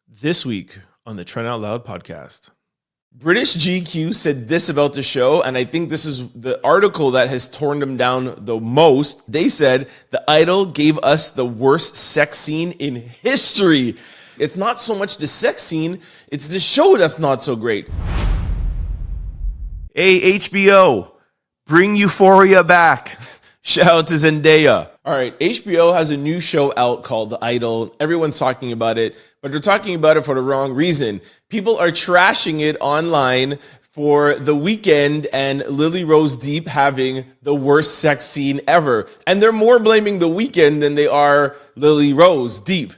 This week on the Trent Out Loud Podcast, British GQ said this about the show, and I think this is the article that has torn them down the most. They said, The Idol gave us the worst sex scene in history. It's not so much the sex scene, it's the show that's not so great. Hey, HBO, bring Euphoria back. Shout out to Zendaya. All right, HBO has a new show out called The Idol. Everyone's talking about it, but they're talking about it for the wrong reason. People are trashing it online for The Weeknd and Lily Rose Depp having the worst sex scene ever. And they're more blaming The Weeknd than they are Lily Rose Depp.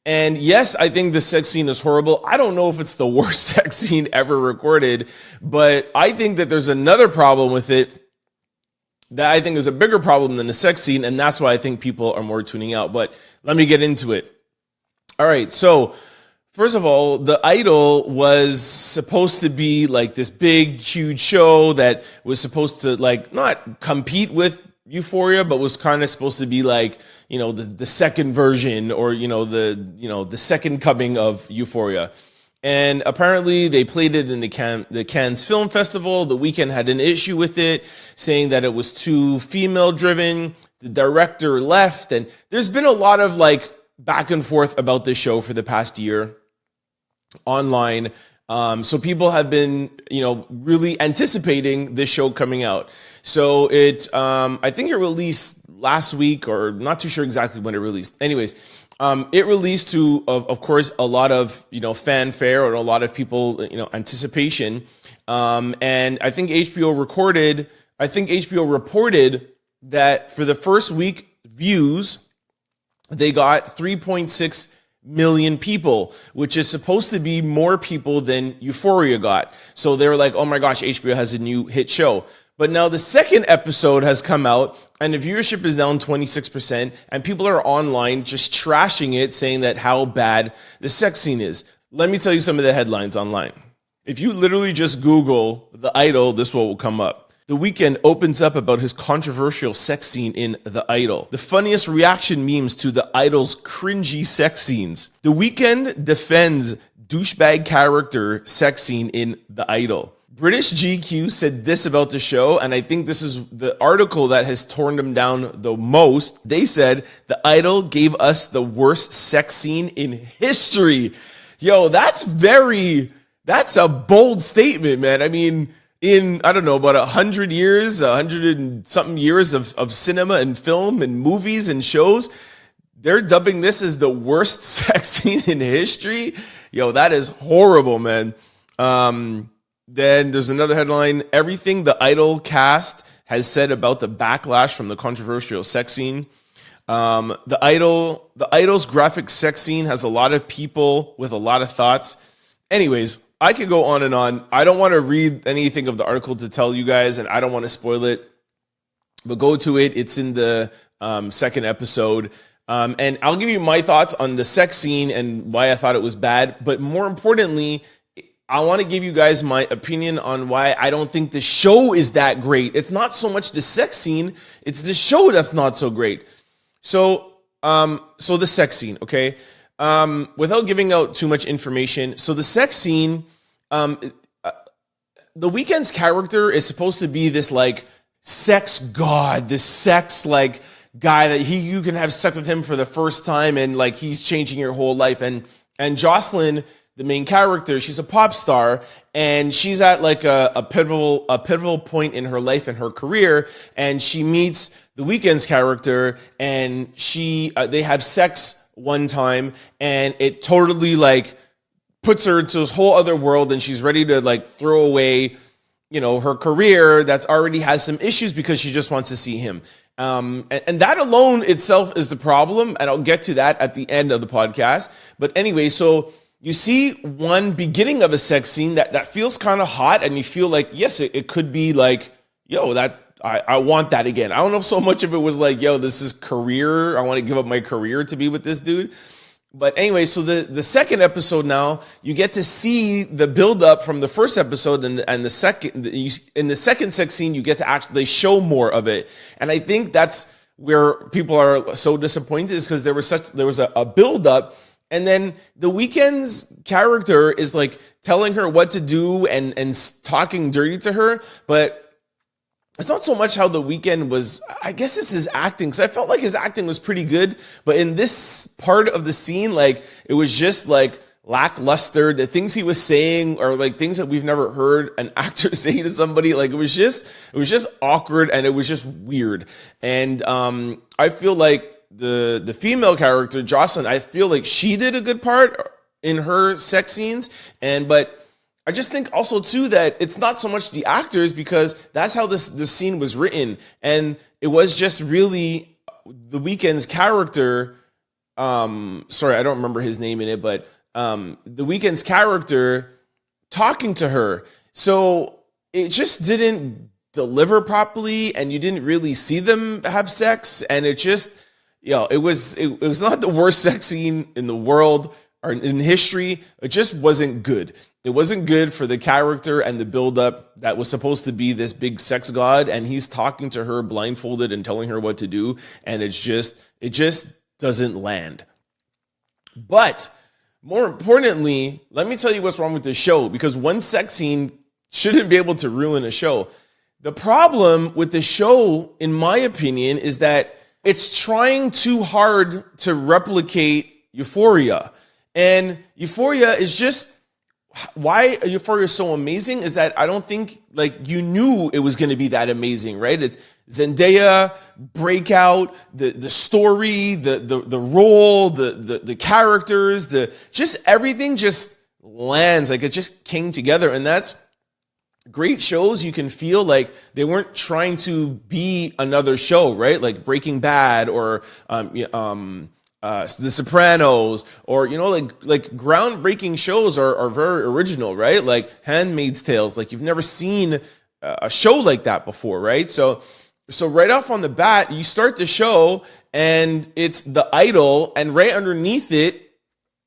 And yes, I think the sex scene is horrible. I don't know if it's the worst sex scene ever recorded, but I think that there's another problem with it that I think is a bigger problem than the sex scene, and that's why I think people are more tuning out. But let me get into it. All right, so first of all, The Idol was supposed to be like this big, huge show that was supposed to like not compete with Euphoria, but was kind of supposed to be like, you know, the second version or, the second coming of Euphoria. And apparently they played it in the Cannes Film Festival. The Weeknd had an issue with it, saying that it was too female driven. The director left, and there's been a lot of like back and forth about this show for the past year online. So people have been, really anticipating this show coming out. So I think it released last week, or not too sure exactly when it released. Anyways, it released to, of course, a lot of, fanfare or a lot of people, anticipation. And I think HBO reported that for the first week views, they got 3.6 million people, which is supposed to be more people than Euphoria got. So they were like, oh my gosh, HBO has a new hit show. But now the second episode has come out and the viewership is down 26%, and people are online just trashing it, saying that how bad the sex scene is. Let me tell you some of the headlines online. If you literally just Google The Idol, this will come up. The Weeknd opens up about his controversial sex scene in The Idol. The funniest reaction memes to The Idol's cringy sex scenes. The Weeknd defends douchebag character sex scene in The Idol. British GQ said this about the show, and I think this is the article that has torn them down the most. They said, The Idol gave us the worst sex scene in history. Yo, that's a bold statement, man. I mean, in, I don't know, about 100 years, 100 and something years of cinema and film and movies and shows, they're dubbing this as the worst sex scene in history. Yo, that is horrible, man. Then there's another headline. Everything the Idol cast has said about the backlash from the controversial sex scene. The Idol's graphic sex scene has a lot of people with a lot of thoughts. Anyways, I could go on and on. I don't want to read anything of the article to tell you guys, and I don't want to spoil it. But go to it. It's in the second episode. And I'll give you my thoughts on the sex scene and why I thought it was bad. But more importantly, I want to give you guys my opinion on why I don't think the show is that great. It's not so much the sex scene, it's the show that's not so great. So the sex scene, okay? Without giving out too much information, so the sex scene, The Weeknd's character is supposed to be this like sex god, this sex like guy that you can have sex with him for the first time and like he's changing your whole life. And Jocelyn, the main character, she's a pop star, and she's at like a pivotal point in her life and her career, and she meets The Weeknd's character, and they have sex one time, and it totally like puts her into this whole other world, and she's ready to like throw away, her career that's already has some issues because she just wants to see him. And that alone itself is the problem, and I'll get to that at the end of the podcast. But anyway, so you see one beginning of a sex scene that feels kind of hot, and you feel like, yes, it could be like, yo, I want that again. I don't know if so much of it was like, yo, this is career. I want to give up my career to be with this dude. But anyway, so the second episode now, you get to see the build up from the first episode, and the second, in the second sex scene, you get to actually show more of it. And I think that's where people are so disappointed, is because there was a build up And then The Weeknd's character is like telling her what to do and talking dirty to her, but it's not so much how The Weeknd was. I guess it's his acting, because I felt like his acting was pretty good, but in this part of the scene, like, it was just like lackluster. The things he was saying are like things that we've never heard an actor say to somebody. Like, it was just awkward, and it was just weird. And I feel like the female character, Jocelyn, I feel like she did a good part in her sex scenes, but I just think also too that it's not so much the actors, because that's how this scene was written, and it was just really The Weeknd's character. Sorry, I don't remember his name in it, but The Weeknd's character talking to her. So it just didn't deliver properly, and you didn't really see them have sex, and it just, it was not the worst sex scene in the world or in history. It just wasn't good. It wasn't good for the character and the buildup that was supposed to be this big sex god, and he's talking to her blindfolded and telling her what to do, and it just doesn't land. But more importantly, let me tell you what's wrong with this show, because one sex scene shouldn't be able to ruin a show. The problem with the show, in my opinion, is that it's trying too hard to replicate Euphoria. And Euphoria is just, why Euphoria is so amazing is that I don't think, like, you knew it was going to be that amazing, right? It's Zendaya, breakout, the story, the role, the characters, just everything just lands, like it just came together. And that's great shows. You can feel like they weren't trying to be another show, right? Like Breaking Bad or The Sopranos, or like groundbreaking shows are very original, right? Like Handmaid's Tales. Like, you've never seen a show like that before, right? So right off on the bat, you start the show and it's The Idol, and right underneath it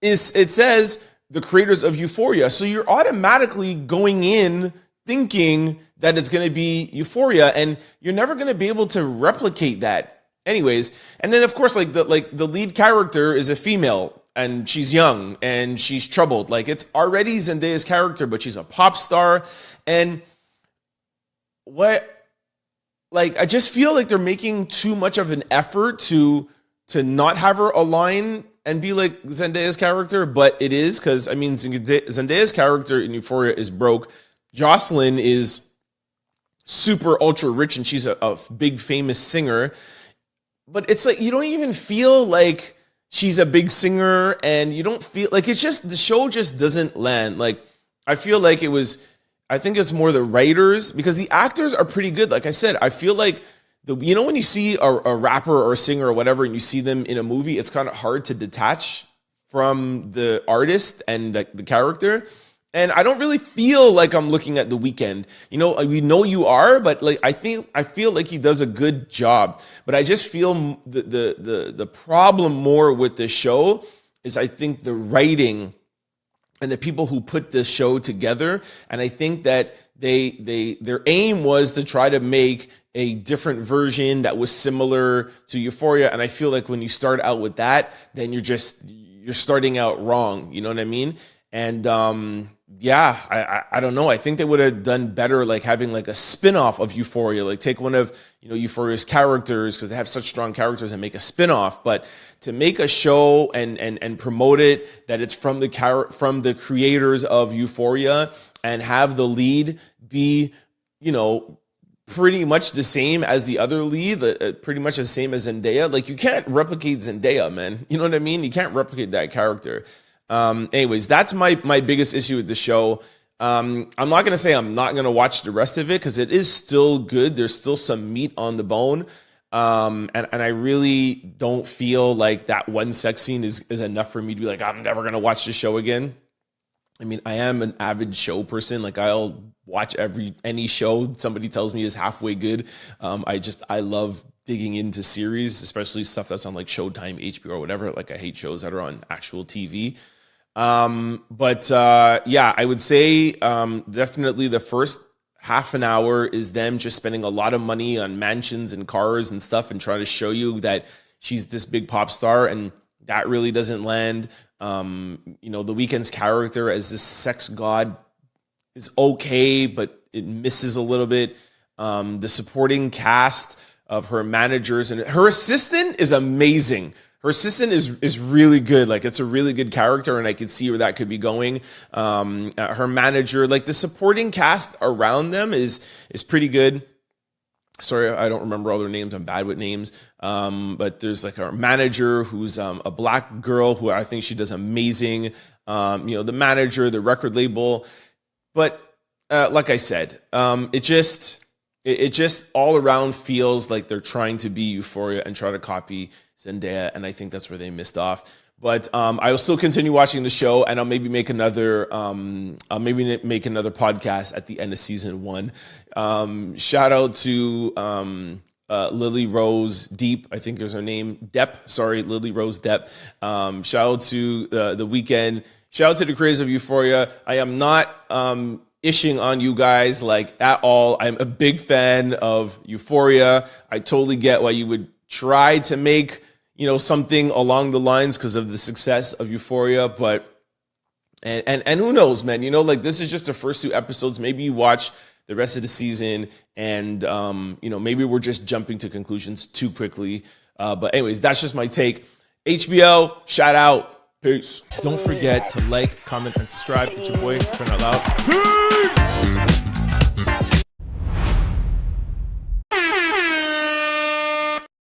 says the creators of Euphoria. So you're automatically going in thinking that it's going to be Euphoria, and you're never going to be able to replicate that. Anyways, and then of course, the lead character is a female, and she's young and she's troubled. Like, it's already Zendaya's character, but she's a pop star. And I just feel like they're making too much of an effort to not have her align and be like Zendaya's character, but it is, because I mean, Zendaya's character in Euphoria is broke. Jocelyn is super ultra rich, and she's a big famous singer. But it's like, you don't even feel like she's a big singer, and you don't feel like, it's just, the show just doesn't land. Like, I feel like I think it's more the writers, because the actors are pretty good. Like I said, I feel like when you see a rapper or a singer or whatever, and you see them in a movie, it's kind of hard to detach from the artist and the character. And I don't really feel like I'm looking at The Weeknd. We know you are, but like, I feel like he does a good job. But I just feel the problem more with the show is, I think, the writing and the people who put this show together. And I think that their aim was to try to make a different version that was similar to Euphoria. And I feel like when you start out with that, then you're starting out wrong. You know what I mean? And I don't know. I think they would have done better, like having like a spin-off of Euphoria, like take one of Euphoria's characters, because they have such strong characters, and make a spin-off. But to make a show and promote it that it's from the creators of Euphoria, and have the lead be pretty much the same as the other lead, pretty much the same as Zendaya. Like, you can't replicate Zendaya, man. You know what I mean? You can't replicate that character. Anyways, that's my biggest issue with the show. I'm not going to say I'm not going to watch the rest of it, because it is still good. There's still some meat on the bone. And I really don't feel like that one sex scene is enough for me to be like, I'm never going to watch the show again. I mean, I am an avid show person. Like, I'll watch any show somebody tells me is halfway good. I love digging into series, especially stuff that's on like Showtime, HBO, or whatever. Like, I hate shows that are on actual TV. I would say definitely the first half an hour is them just spending a lot of money on mansions and cars and stuff, and trying to show you that she's this big pop star. And that really doesn't land. The Weeknd's character as this sex god is okay, but it misses a little bit. The supporting cast of her managers and her assistant is amazing. Her assistant is really good. Like, it's a really good character, and I could see where that could be going. Her manager, like the supporting cast around them is pretty good. Sorry, I don't remember all their names. I'm bad with names. But there's like our manager who's a black girl who I think she does amazing. The manager, the record label. But like I said, it just all around feels like they're trying to be Euphoria and try to copy Zendaya, and I think that's where they missed off. But I will still continue watching the show, and I'll maybe make another podcast at the end of season 1. Shout out to Lily Rose Depp, I think is her name. Depp, sorry, Lily Rose Depp. Shout out to the Weeknd. Shout out to the creators of Euphoria. I am not ishing on you guys like at all. I'm a big fan of Euphoria. I totally get why you would try to make something along the lines because of the success of Euphoria, but and who knows, man? Like, this is just the first 2 episodes. Maybe you watch the rest of the season, and maybe we're just jumping to conclusions too quickly. But anyways, that's just my take. HBO, shout out. Peace. Don't forget to like, comment, and subscribe. It's your boy, Trent Out Loud. Peace!